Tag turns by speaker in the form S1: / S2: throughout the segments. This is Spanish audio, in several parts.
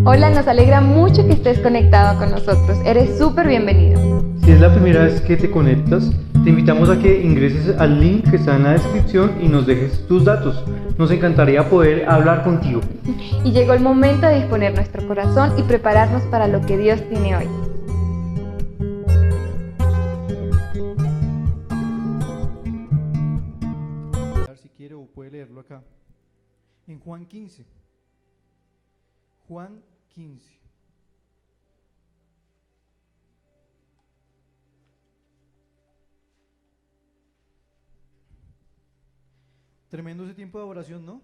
S1: Hola, nos alegra mucho que estés conectado con nosotros. Eres súper bienvenido.
S2: Si es la primera vez que te conectas, te invitamos a que ingreses al link que está en la descripción y nos dejes tus datos. Nos encantaría poder hablar contigo.
S1: Y llegó el momento de disponer nuestro corazón y prepararnos para lo que Dios tiene hoy.
S3: Si quiere o puede leerlo acá. En Juan 15. Juan 15. Tremendo ese tiempo de adoración, ¿no?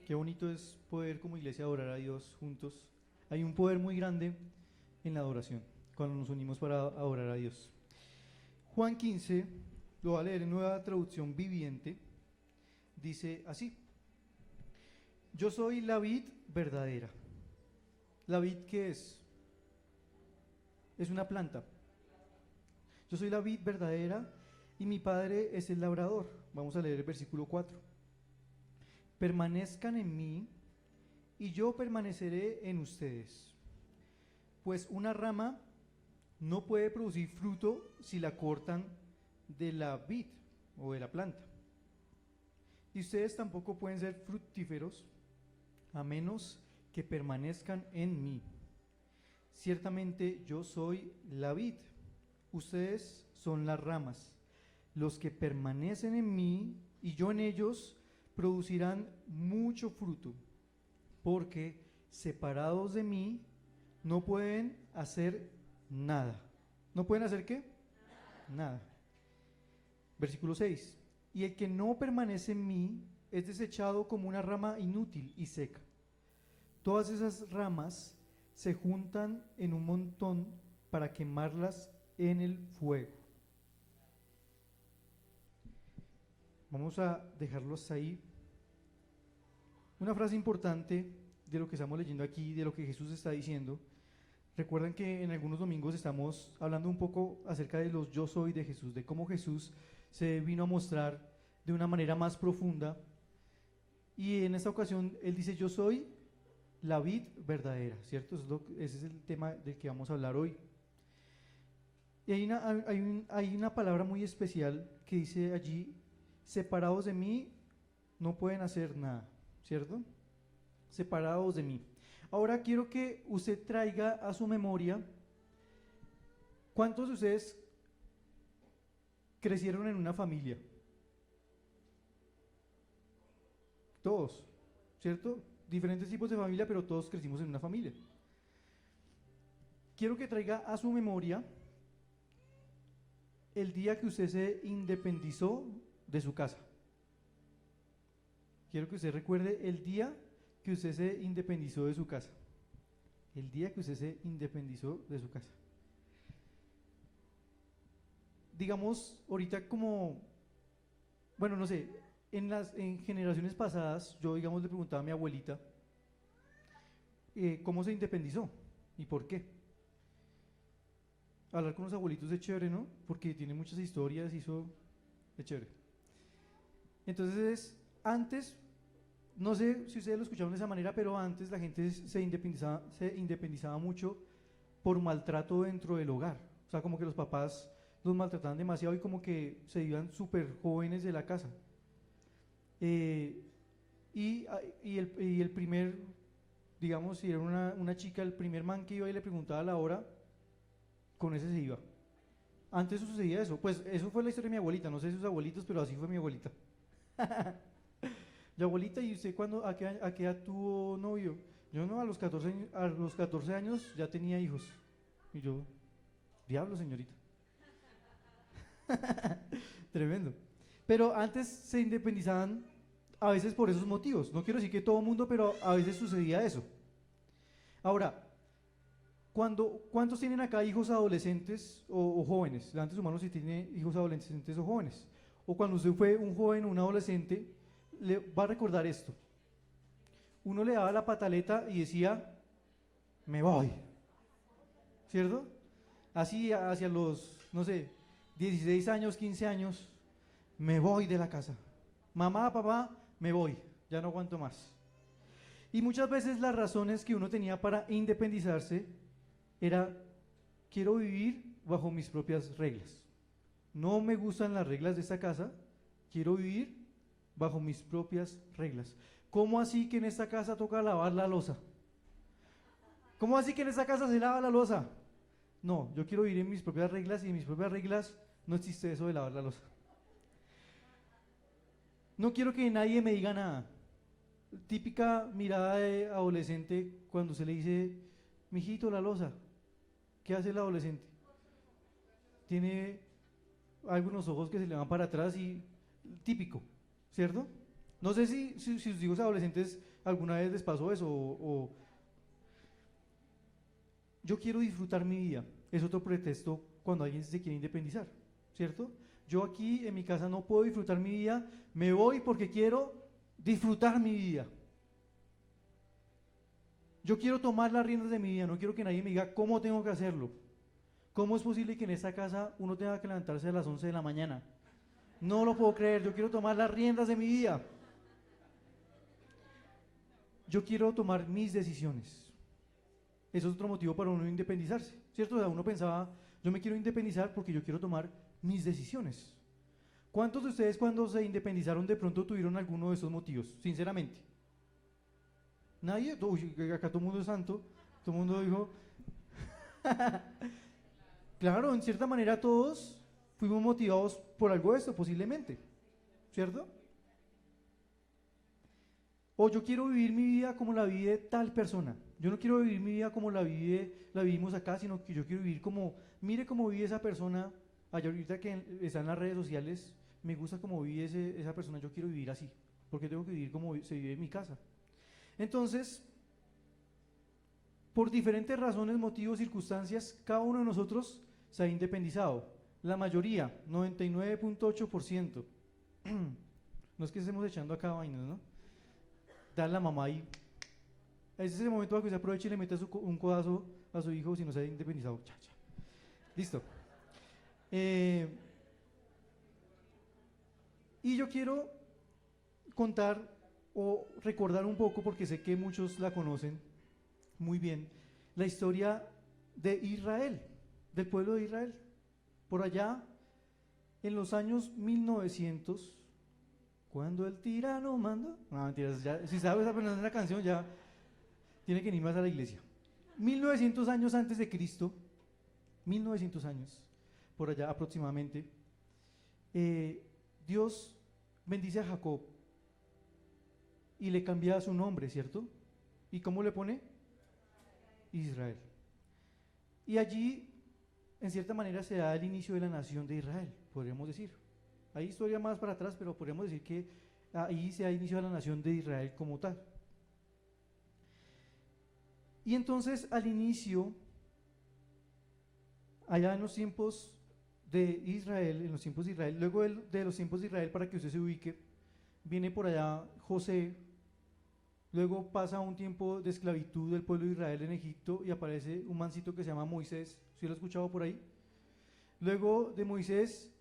S3: Qué bonito es poder como iglesia adorar a Dios juntos. Hay un poder muy grande en la adoración, cuando nos unimos para adorar a Dios. Juan 15, lo voy a leer en Nueva Traducción Viviente, dice así: yo soy la vid verdadera. ¿La vid qué es? Es una planta. Yo soy la vid verdadera y mi Padre es el labrador. Vamos a leer el versículo 4. Permanezcan en mí y yo permaneceré en ustedes. Pues una rama no puede producir fruto si la cortan de la vid o de la planta. Y ustedes tampoco pueden ser fructíferos a menos que permanezcan en mí. Ciertamente yo soy la vid, ustedes son las ramas. Los que permanecen en mí y yo en ellos producirán mucho fruto, porque separados de mí no pueden hacer nada. ¿No pueden hacer qué? Nada. Versículo 6. Y el que no permanece en mí es desechado como una rama inútil y seca. Todas esas ramas se juntan en un montón para quemarlas en el fuego. Vamos a dejarlos ahí. Una frase importante de lo que estamos leyendo aquí, de lo que Jesús está diciendo. Recuerden que en algunos domingos estamos hablando un poco acerca de los yo soy de Jesús, de cómo Jesús se vino a mostrar de una manera más profunda. Y en esta ocasión Él dice: yo soy la vid verdadera, ¿cierto? Ese es el tema del que vamos a hablar hoy. Y hay una palabra muy especial que dice allí: separados de mí no pueden hacer nada, ¿cierto? Separados de mí. Ahora quiero que usted traiga a su memoria, ¿cuántos de ustedes crecieron en una familia? Todos, ¿cierto? Diferentes tipos de familia, pero todos crecimos en una familia. Quiero que traiga a su memoria el día que usted se independizó de su casa. Quiero que usted recuerde el día que usted se independizó de su casa. El día que usted se independizó de su casa. Digamos, ahorita como, bueno, no sé, en generaciones pasadas, yo digamos le preguntaba a mi abuelita cómo se independizó y por qué. Hablar con los abuelitos es chévere, ¿no? Porque tiene muchas historias y eso es chévere. Entonces, antes, no sé si ustedes lo escucharon de esa manera, pero antes la gente se independizaba mucho por maltrato dentro del hogar. O sea, como que los papás los maltrataban demasiado y como que se iban súper jóvenes de la casa. Y el primer, digamos, si era una chica, el primer man que iba y le preguntaba la hora, con ese se iba. Antes sucedía eso. Pues eso fue la historia de mi abuelita, no sé sus abuelitos, pero así fue mi abuelita. La abuelita, ¿y usted a qué edad tuvo novio? Yo no, a los 14 años ya tenía hijos. Y yo, diablo, señorita. Tremendo. Pero antes se independizaban a veces por esos motivos. No quiero decir que todo el mundo, pero a veces sucedía eso. Ahora, ¿cuántos tienen acá hijos adolescentes o jóvenes? Levanten su mano si tiene hijos adolescentes o jóvenes. O cuando usted fue un joven o un adolescente, le va a recordar esto. Uno le daba la pataleta y decía: me voy, ¿cierto? Así hacia los, no sé, 16 años, 15 años, me voy de la casa. Mamá, papá, me voy, ya no aguanto más. Y muchas veces las razones que uno tenía para independizarse era, quiero vivir bajo mis propias reglas. No me gustan las reglas de esta casa, quiero vivir bajo mis propias reglas. ¿Cómo así que en esta casa toca lavar la loza? ¿Cómo así que en esta casa se lava la loza? No, yo quiero vivir en mis propias reglas y en mis propias reglas no existe eso de lavar la loza. No quiero que nadie me diga nada. Típica mirada de adolescente cuando se le dice, mijito, la loza. ¿Qué hace el adolescente? Tiene algunos ojos que se le van para atrás y típico, ¿cierto? No sé si sus hijos adolescentes alguna vez les pasó eso o yo quiero disfrutar mi vida. Es otro pretexto cuando alguien se quiere independizar, ¿cierto? Yo aquí en mi casa no puedo disfrutar mi vida, me voy porque quiero disfrutar mi vida. Yo quiero tomar las riendas de mi vida, no quiero que nadie me diga cómo tengo que hacerlo. ¿Cómo es posible que en esta casa uno tenga que levantarse a las 11 de la mañana? No lo puedo creer, yo quiero tomar las riendas de mi vida. Yo quiero tomar mis decisiones. Eso es otro motivo para uno independizarse, ¿cierto? O sea, uno pensaba, yo me quiero independizar porque yo quiero tomar mis decisiones. ¿Cuántos de ustedes cuando se independizaron de pronto tuvieron alguno de esos motivos, sinceramente? ¿Nadie? Uy, acá todo el mundo es santo, todo el mundo dijo… Claro, en cierta manera todos fuimos motivados por algo de esto, posiblemente, ¿cierto? O yo quiero vivir mi vida como la vive tal persona. Yo no quiero vivir mi vida como la vivimos acá, sino que yo quiero vivir como, mire cómo vive esa persona, allá ahorita que está en las redes sociales, me gusta cómo vive esa persona, yo quiero vivir así, porque tengo que vivir como se vive en mi casa. Entonces, por diferentes razones, motivos, circunstancias, cada uno de nosotros se ha independizado. La mayoría, 99.8%. No es que estemos echando acá vainas, ¿no? Da la mamá ahí. Ese es el momento para que usted aproveche y le meta un codazo a su hijo si no se ha independizado. Cha, cha. Listo. Y yo quiero contar o recordar un poco, porque sé que muchos la conocen muy bien, la historia de Israel, del pueblo de Israel. Por allá, en los años 1900, cuando el tirano manda… No, mentiras, ya, si sabes aprender la canción ya tiene que ir más a la iglesia. 1900 años antes de Cristo, 1900 años, por allá aproximadamente, Dios bendice a Jacob y le cambia su nombre, ¿cierto? ¿Y cómo le pone? Israel. Y allí, en cierta manera, se da el inicio de la nación de Israel, podríamos decir. Hay historia más para atrás, pero podríamos decir que ahí se da inicio a la nación de Israel como tal. Y entonces, al inicio, allá en los tiempos de Israel, luego de los tiempos de Israel, para que usted se ubique, viene por allá José, luego pasa un tiempo de esclavitud del pueblo de Israel en Egipto y aparece un mancito que se llama Moisés, ¿sí lo ha escuchado por ahí? Luego de Moisés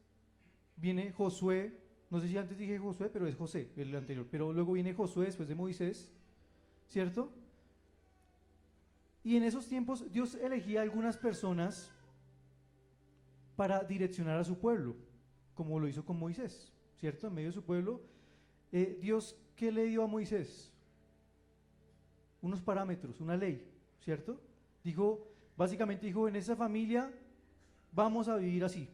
S3: viene Josué, no sé si antes dije Josué, pero es José, el anterior, pero luego viene Josué después de Moisés, ¿cierto? Y en esos tiempos Dios elegía a algunas personas para direccionar a su pueblo, como lo hizo con Moisés, ¿cierto? En medio de su pueblo, Dios, ¿qué le dio a Moisés? Unos parámetros, una ley, ¿cierto? Básicamente dijo, en esa familia vamos a vivir así.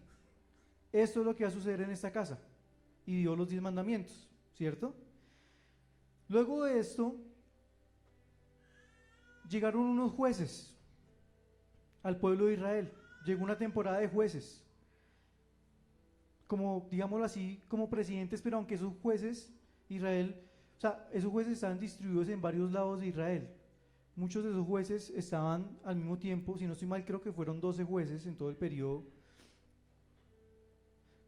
S3: Esto es lo que va a suceder en esta casa. Y dio los 10 mandamientos, ¿cierto? Luego de esto, llegaron unos jueces al pueblo de Israel. Llegó una temporada de jueces, como, digámoslo así, como presidentes, pero aunque esos jueces, esos jueces estaban distribuidos en varios lados de Israel. Muchos de esos jueces estaban al mismo tiempo, si no estoy mal, creo que fueron 12 jueces en todo el periodo.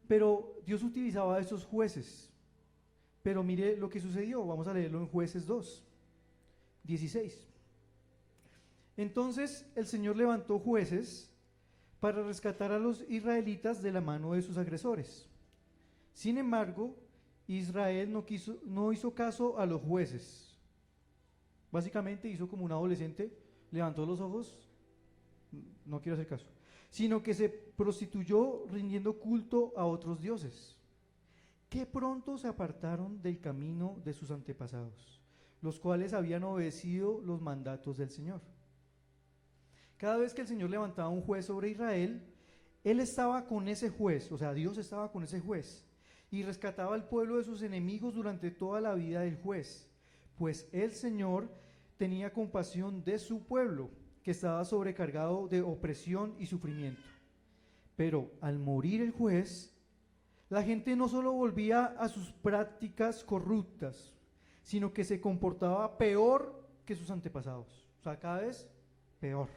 S3: Pero Dios utilizaba a esos jueces. Pero mire lo que sucedió, vamos a leerlo en Jueces 2, 16. Entonces el Señor levantó jueces para rescatar a los israelitas de la mano de sus agresores. Sin embargo, Israel no hizo caso a los jueces. Básicamente hizo como un adolescente, levantó los ojos, no quiero hacer caso, sino que se prostituyó rindiendo culto a otros dioses, que pronto se apartaron del camino de sus antepasados, los cuales habían obedecido los mandatos del Señor. Cada vez que el Señor levantaba un juez sobre Israel, Él estaba con ese juez, o sea, Dios estaba con ese juez, y rescataba al pueblo de sus enemigos durante toda la vida del juez, pues el Señor tenía compasión de su pueblo, que estaba sobrecargado de opresión y sufrimiento. Pero al morir el juez, la gente no solo volvía a sus prácticas corruptas, sino que se comportaba peor que sus antepasados, o sea, cada vez peor.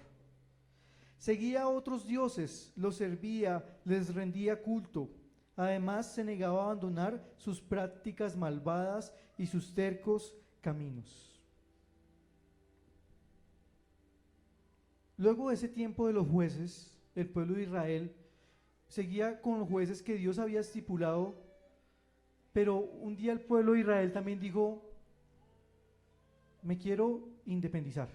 S3: Seguía a otros dioses, los servía, les rendía culto. Además, se negaba a abandonar sus prácticas malvadas y sus tercos caminos. Luego de ese tiempo de los jueces, el pueblo de Israel seguía con los jueces que Dios había estipulado, pero un día el pueblo de Israel también dijo: me quiero independizar.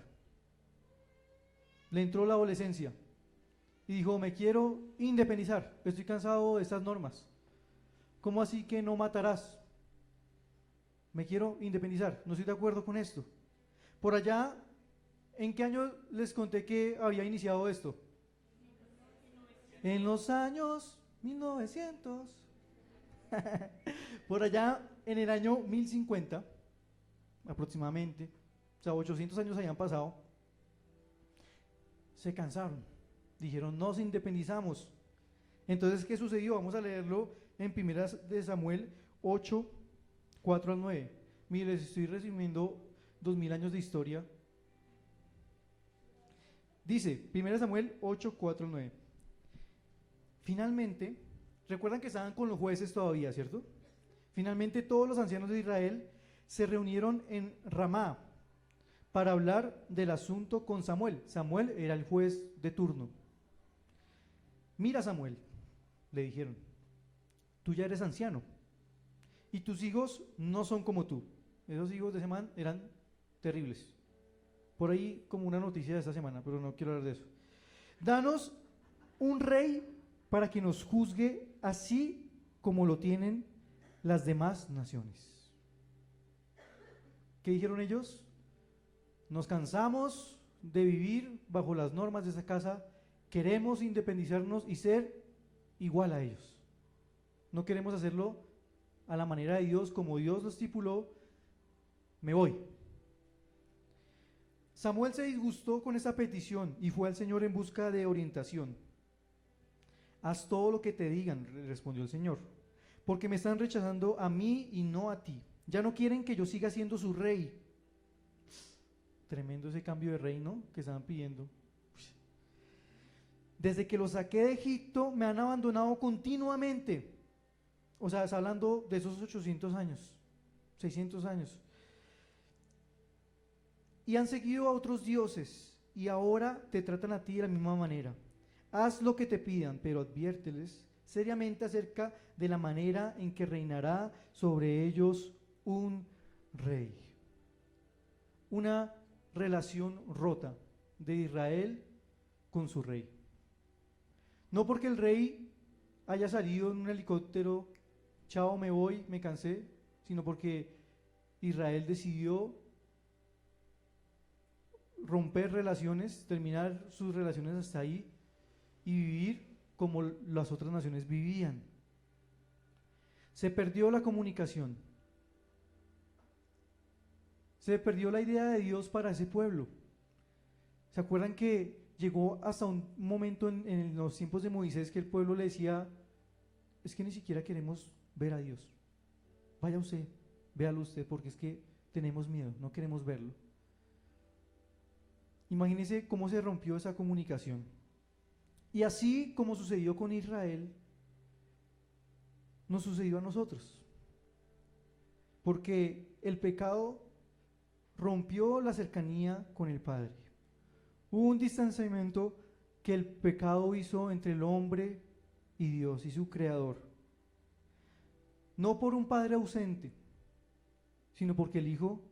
S3: Le entró la adolescencia y dijo: me quiero independizar, estoy cansado de estas normas. ¿Cómo así que no matarás? Me quiero independizar, no estoy de acuerdo con esto. Por allá, ¿en qué año les conté que había iniciado esto? En los años 1900. Por allá, en el año 1050, aproximadamente, o sea, 800 años habían pasado, se cansaron, dijeron: nos independizamos. Entonces, ¿qué sucedió? Vamos a leerlo en 1 de Samuel 8, 4 al 9. Mire, les estoy resumiendo 2000 años de historia. Dice 1 Samuel 8, 4 al 9. Finalmente, recuerdan que estaban con los jueces todavía, ¿cierto? Finalmente todos los ancianos de Israel se reunieron en Ramá para hablar del asunto con Samuel. Samuel era el juez de turno. Mira, Samuel, le dijeron, tú ya eres anciano y tus hijos no son como tú. Esos hijos de ese man eran terribles. Por ahí como una noticia de esta semana, pero no quiero hablar de eso. Danos un rey para que nos juzgue así como lo tienen las demás naciones. ¿Qué dijeron ellos? Nos cansamos de vivir bajo las normas de esa casa, queremos independizarnos y ser igual a ellos. No queremos hacerlo a la manera de Dios, como Dios lo estipuló. Me voy. Samuel se disgustó con esa petición y fue al Señor en busca de orientación. Haz todo lo que te digan, respondió el Señor, porque me están rechazando a mí y no a ti. Ya no quieren que yo siga siendo su rey. Tremendo ese cambio de reino que estaban pidiendo. Desde que los saqué de Egipto me han abandonado continuamente. O sea, está hablando de esos 800 años, 600 años. Y han seguido a otros dioses y ahora te tratan a ti de la misma manera. Haz lo que te pidan, pero adviérteles seriamente acerca de la manera en que reinará sobre ellos un rey. Una relación rota de Israel con su rey. No porque el rey haya salido en un helicóptero, chao, me voy, me cansé, sino porque Israel decidió romper relaciones, terminar sus relaciones hasta ahí y vivir como las otras naciones vivían. Se perdió la comunicación. Se perdió la idea de Dios para ese pueblo. ¿Se acuerdan que llegó hasta un momento en los tiempos de Moisés que el pueblo le decía: es que ni siquiera queremos ver a Dios? Vaya usted, véalo usted, porque es que tenemos miedo, no queremos verlo. Imagínense cómo se rompió esa comunicación. Y así como sucedió con Israel, nos sucedió a nosotros. Porque el pecado rompió la cercanía con el Padre. Hubo un distanciamiento que el pecado hizo entre el hombre y Dios y su Creador. No por un Padre ausente, sino porque el Hijo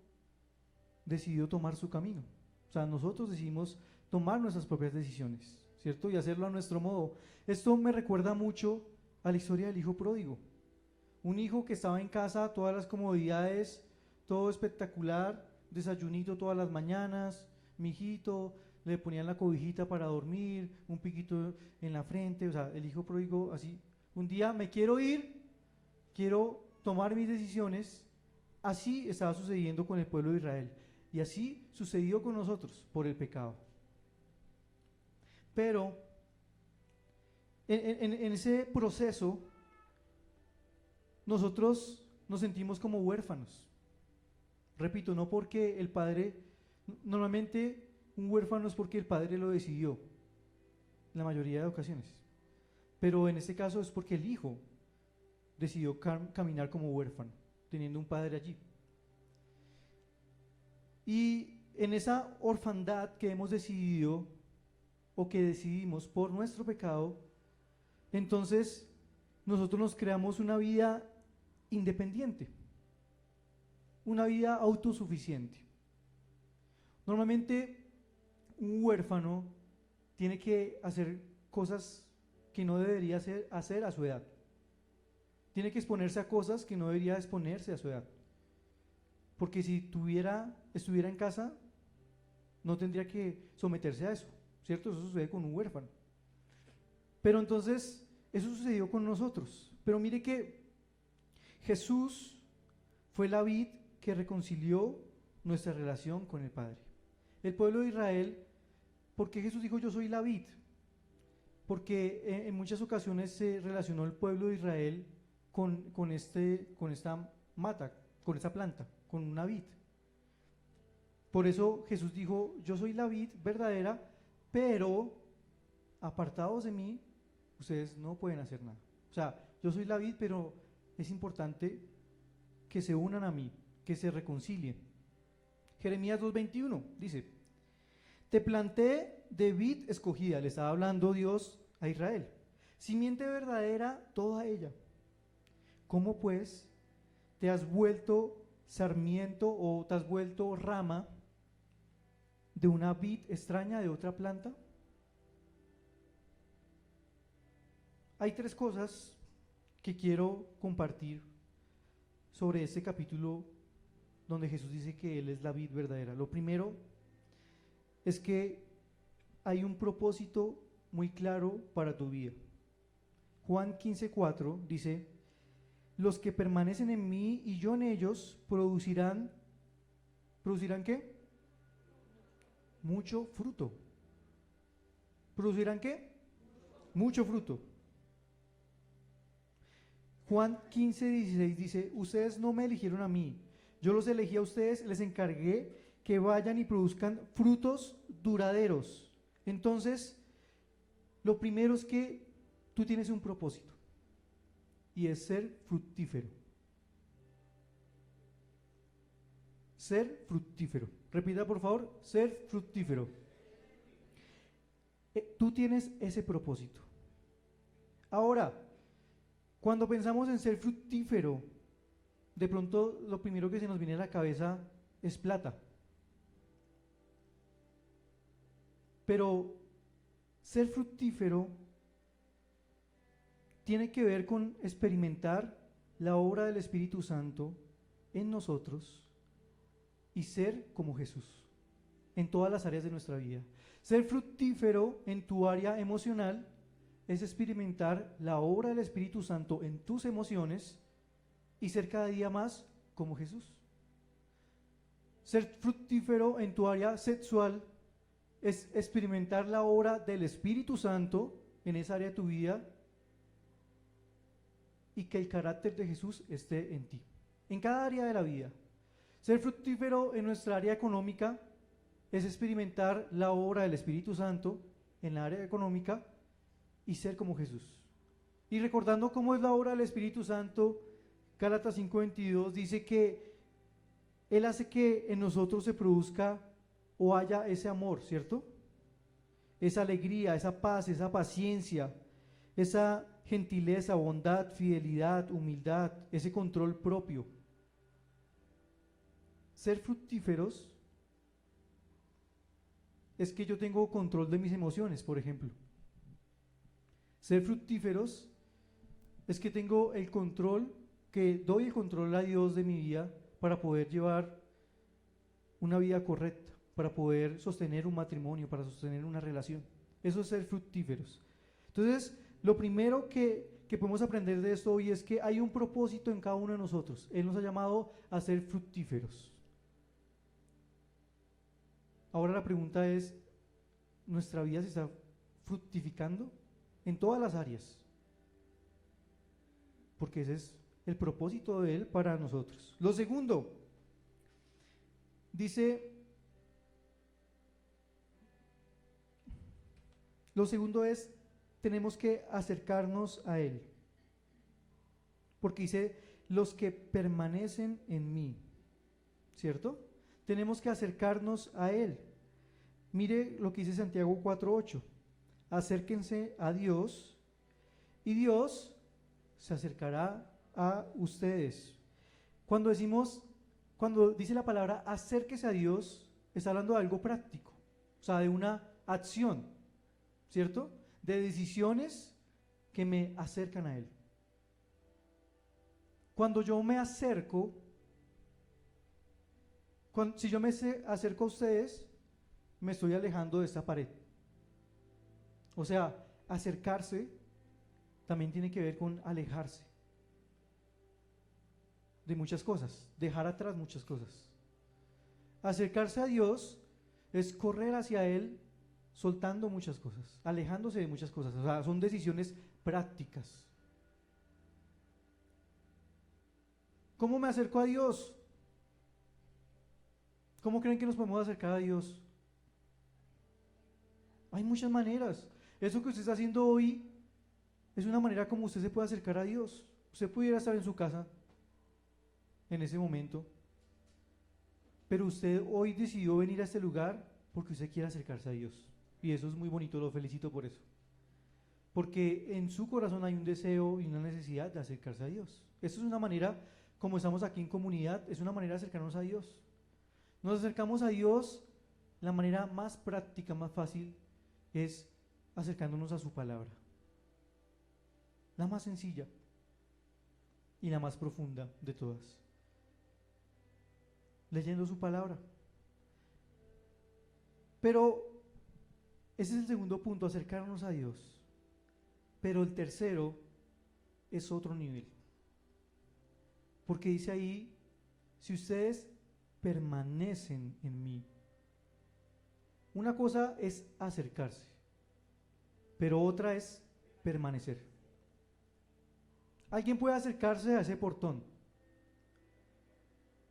S3: decidió tomar su camino. O sea, nosotros decidimos tomar nuestras propias decisiones, ¿cierto? Y hacerlo a nuestro modo. Esto me recuerda mucho a la historia del hijo pródigo. Un hijo que estaba en casa, todas las comodidades, todo espectacular, desayunito todas las mañanas, mijito, le ponían la cobijita para dormir, un piquito en la frente, o sea, el hijo pródigo así. Un día me quiero ir, quiero tomar mis decisiones. Así estaba sucediendo con el pueblo de Israel y así sucedió con nosotros por el pecado. Pero en ese proceso nosotros nos sentimos como huérfanos. Repito, no porque el padre, normalmente un huérfano es porque el padre lo decidió, en la mayoría de ocasiones, pero en este caso es porque el hijo decidió caminar como huérfano, teniendo un padre allí. Y en esa orfandad que hemos decidido o que decidimos por nuestro pecado, entonces nosotros nos creamos una vida independiente, una vida autosuficiente. Normalmente un huérfano tiene que hacer cosas que no debería hacer a su edad. Tiene que exponerse a cosas que no debería exponerse a su edad. Porque si estuviera en casa, no tendría que someterse a eso, ¿cierto? Eso sucede con un huérfano. Pero entonces, eso sucedió con nosotros. Pero mire que Jesús fue la vid que reconcilió nuestra relación con el Padre. El pueblo de Israel, ¿por qué Jesús dijo yo soy la vid? Porque en muchas ocasiones se relacionó el pueblo de Israel con esta mata, con esta planta, con una vid. Por eso Jesús dijo, yo soy la vid verdadera, pero apartados de mí, ustedes no pueden hacer nada. O sea, yo soy la vid, pero es importante que se unan a mí, que se reconcilien. Jeremías 2:21 dice, te planté de vid escogida, le estaba hablando Dios a Israel, simiente verdadera toda ella. ¿Cómo pues te has vuelto sarmiento o te has vuelto rama de una vid extraña de otra planta? Hay tres cosas que quiero compartir sobre este capítulo donde Jesús dice que Él es la vid verdadera. Lo primero es que hay un propósito muy claro para tu vida. Juan 15:4 dice, los que permanecen en mí y yo en ellos ¿producirán qué? Mucho fruto. ¿Producirán qué? Mucho fruto. Juan 15:16 dice, ustedes no me eligieron a mí, yo los elegí a ustedes, les encargué que vayan y produzcan frutos duraderos. Entonces, lo primero es que tú tienes un propósito y es ser fructífero. Ser fructífero. Repita por favor, ser fructífero. Tú tienes ese propósito. Ahora, cuando pensamos en ser fructífero, de pronto lo primero que se nos viene a la cabeza es plata. Pero ser fructífero tiene que ver con experimentar la obra del Espíritu Santo en nosotros y ser como Jesús en todas las áreas de nuestra vida. Ser fructífero en tu área emocional es experimentar la obra del Espíritu Santo en tus emociones y ser cada día más como Jesús. Ser fructífero en tu área sexual es experimentar la obra del Espíritu Santo en esa área de tu vida y que el carácter de Jesús esté en ti, en cada área de la vida. Ser fructífero en nuestra área económica es experimentar la obra del Espíritu Santo en la área económica y ser como Jesús. Y recordando cómo es la obra del Espíritu Santo, Gálatas 5:22 dice que Él hace que en nosotros se produzca o haya ese amor, ¿cierto? Esa alegría, esa paz, esa paciencia, esa gentileza, bondad, fidelidad, humildad, ese control propio. Ser fructíferos es que yo tengo control de mis emociones, por ejemplo. Ser fructíferos es que tengo el control, que doy el control a Dios de mi vida para poder llevar una vida correcta, para poder sostener un matrimonio, para sostener una relación. Eso es ser fructíferos. Entonces, lo primero que podemos aprender de esto hoy es que hay un propósito en cada uno de nosotros. Él nos ha llamado a ser fructíferos. Ahora la pregunta es, ¿nuestra vida se está fructificando? En todas las áreas. Porque ese es el propósito de Él para nosotros. Lo segundo, dice, lo segundo es, tenemos que acercarnos a Él. Porque dice, los que permanecen en mí, ¿cierto? Tenemos que acercarnos a Él. Mire lo que dice Santiago 4:8. Acérquense a Dios y Dios se acercará a ustedes. Cuando dice la palabra acérquese a Dios, está hablando de algo práctico, o sea, de una acción, ¿cierto? De decisiones que me acercan a Él. Cuando yo me acerco, si yo me acerco a ustedes, me estoy alejando de esta pared. O sea, acercarse también tiene que ver con alejarse de muchas cosas, dejar atrás muchas cosas. Acercarse a Dios es correr hacia Él soltando muchas cosas, alejándose de muchas cosas. O sea, son decisiones prácticas. ¿Cómo me acerco a Dios? ¿Cómo creen que nos podemos acercar a Dios? Hay muchas maneras. Eso que usted está haciendo hoy es una manera como usted se puede acercar a Dios. Usted pudiera estar en su casa en ese momento, pero usted hoy decidió venir a este lugar porque usted quiere acercarse a Dios. Y eso es muy bonito, lo felicito por eso. Porque en su corazón hay un deseo y una necesidad de acercarse a Dios. Eso es una manera, como estamos aquí en comunidad, es una manera de acercarnos a Dios. Nos acercamos a Dios, la manera más práctica, más fácil, es acercándonos a su palabra. La más sencilla y la más profunda de todas. Leyendo su palabra. Pero ese es el segundo punto, acercarnos a Dios. Pero el tercero es otro nivel. Porque dice ahí, si ustedes permanecen en mí. Una cosa es acercarse, pero otra es permanecer. Alguien puede acercarse a ese portón,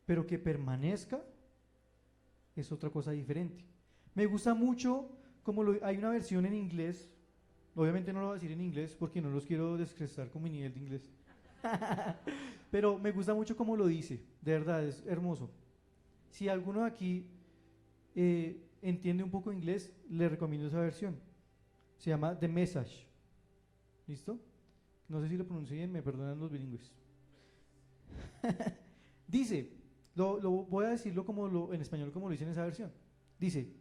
S3: pero que permanezca es otra cosa diferente. Me gusta mucho hay una versión en inglés, obviamente no lo voy a decir en inglés porque no los quiero descrestar con mi nivel de inglés, pero me gusta mucho cómo lo dice, de verdad, es hermoso. Si alguno de aquí entiende un poco inglés, le recomiendo esa versión. Se llama The Message. ¿Listo? No sé si lo pronuncié bien, me perdonan los bilingües. Dice, voy a decirlo en español como lo dice en esa versión. Dice,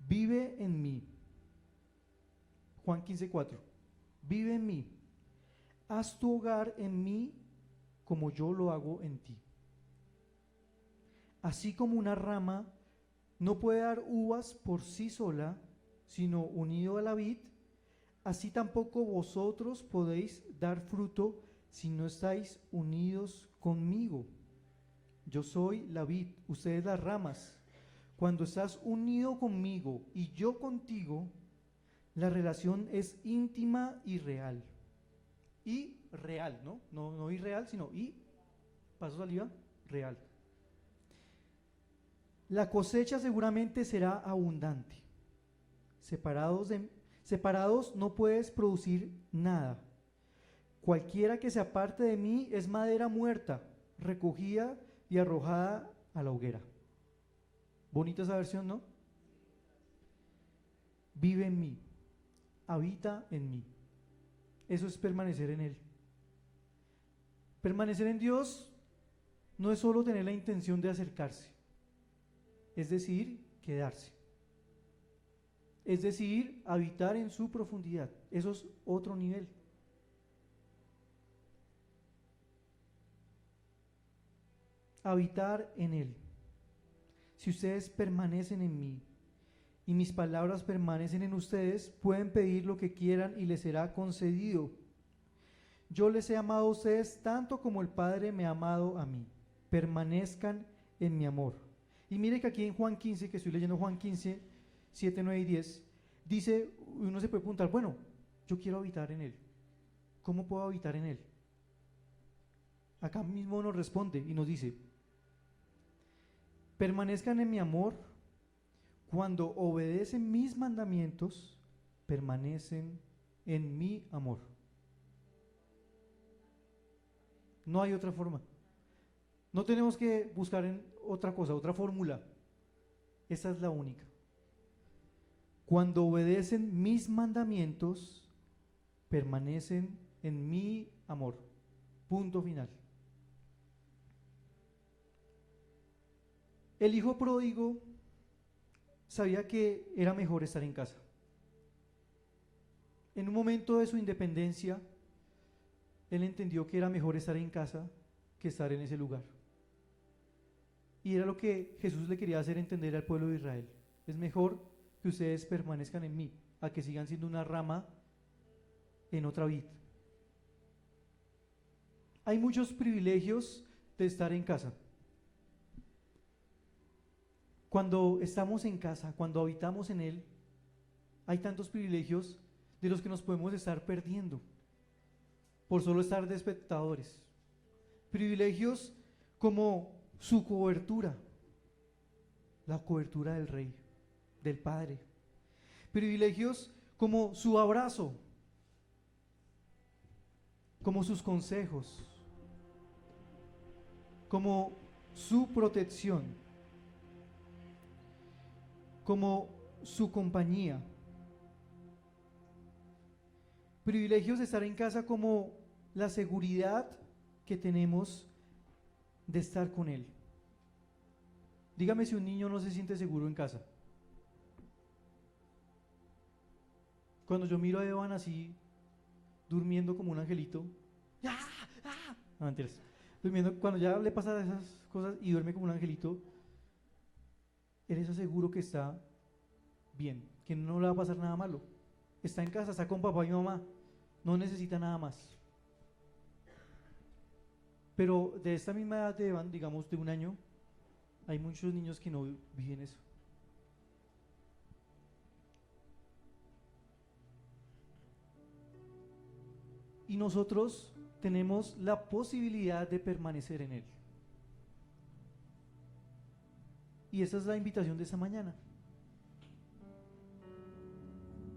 S3: vive en mí. Juan 15:4. Vive en mí. Haz tu hogar en mí como yo lo hago en ti. Así como una rama no puede dar uvas por sí sola, sino unido a la vid, así tampoco vosotros podéis dar fruto si no estáis unidos conmigo. Yo soy la vid, ustedes las ramas. Cuando estás unido conmigo y yo contigo, la relación es íntima y real. Y real, ¿no? No irreal, sino paso saliva, real. La cosecha seguramente será abundante. Separados no puedes producir nada. Cualquiera que se aparte de mí es madera muerta, recogida y arrojada a la hoguera. Bonita esa versión, ¿no? Vive en mí, habita en mí. Eso es permanecer en Él. Permanecer en Dios no es solo tener la intención de acercarse, es decir, quedarse. es decir, habitar en su profundidad. Eso es otro nivel. Habitar en Él. Si ustedes permanecen en mí y mis palabras permanecen en ustedes, pueden pedir lo que quieran y les será concedido. Yo les he amado a ustedes tanto como el Padre me ha amado a mí. Permanezcan en mi amor. Y mire que aquí en Juan 15, que estoy leyendo Juan 15, 7, 9 y 10, dice, uno se puede preguntar, bueno, yo quiero habitar en Él. ¿Cómo puedo habitar en Él? Acá mismo nos responde y nos dice, permanezcan en mi amor, cuando obedecen mis mandamientos, permanecen en mi amor. No hay otra forma. No tenemos que buscar en otra cosa, otra fórmula. Esa es la única. Cuando obedecen mis mandamientos, permanecen en mi amor. Punto final. El hijo pródigo sabía que era mejor estar en casa. En un momento de su independencia, él entendió que era mejor estar en casa que estar en ese lugar. Y era lo que Jesús le quería hacer entender al pueblo de Israel. Es mejor que ustedes permanezcan en mí, a que sigan siendo una rama en otra vid. Hay muchos privilegios de estar en casa. Cuando estamos en casa, cuando habitamos en Él, hay tantos privilegios de los que nos podemos estar perdiendo por solo estar de espectadores. Privilegios como su cobertura, la cobertura del Rey, del Padre. Privilegios como su abrazo, como sus consejos, como su protección, como su compañía. Privilegios de estar en casa como la seguridad que tenemos de estar con Él. Dígame si un niño no se siente seguro en casa. Cuando yo miro a Evan así, durmiendo como un angelito, no, mentiras, durmiendo, cuando ya le pasa esas cosas y duerme como un angelito, él está seguro que está bien, que no le va a pasar nada malo. Está en casa, está con papá y mamá, no necesita nada más. Pero de esta misma edad de Evan, digamos de un año, hay muchos niños que no viven eso. Y nosotros tenemos la posibilidad de permanecer en Él. Y esa es la invitación de esta mañana.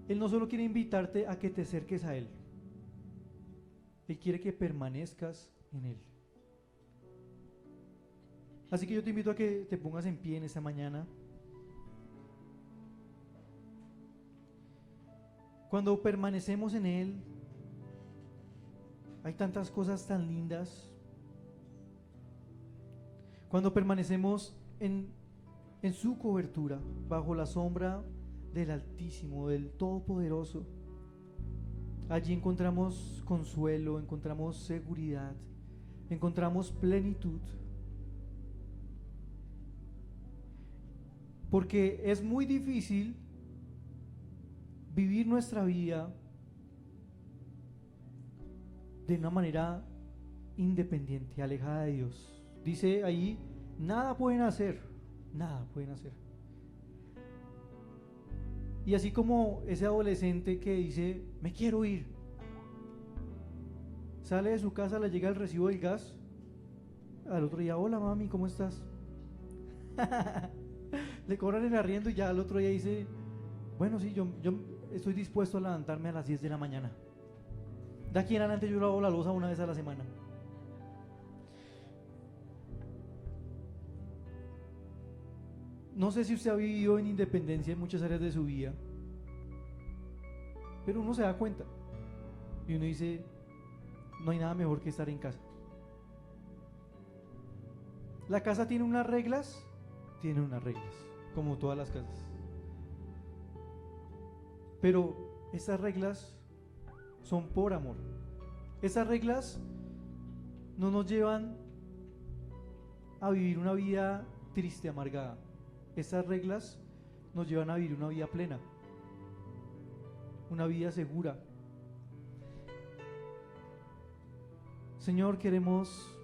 S3: Él no solo quiere invitarte a que te acerques a Él, Él quiere que permanezcas en Él. Así que yo te invito a que te pongas en pie en esta mañana. Cuando permanecemos en Él, hay tantas cosas tan lindas. Cuando permanecemos en su cobertura, bajo la sombra del Altísimo, del Todopoderoso, allí encontramos consuelo, encontramos seguridad, encontramos plenitud. Porque es muy difícil vivir nuestra vida de una manera independiente, alejada de Dios. Dice ahí, nada pueden hacer. Y así como ese adolescente que dice, me quiero ir, sale de su casa, le llega el recibo del gas, al otro día, hola mami, ¿cómo estás? Le cobran el arriendo y ya al otro día dice, bueno, sí, yo estoy dispuesto a levantarme a las 10 de la mañana. De aquí en adelante yo lavo la loza una vez a la semana. No sé si usted ha vivido en independencia en muchas áreas de su vida, pero uno se da cuenta y uno dice, no hay nada mejor que estar en casa. La casa tiene unas reglas, como todas las casas. Pero estas reglas son por amor. Estas reglas no nos llevan a vivir una vida triste, amargada. Estas reglas nos llevan a vivir una vida plena, una vida segura. Señor, queremos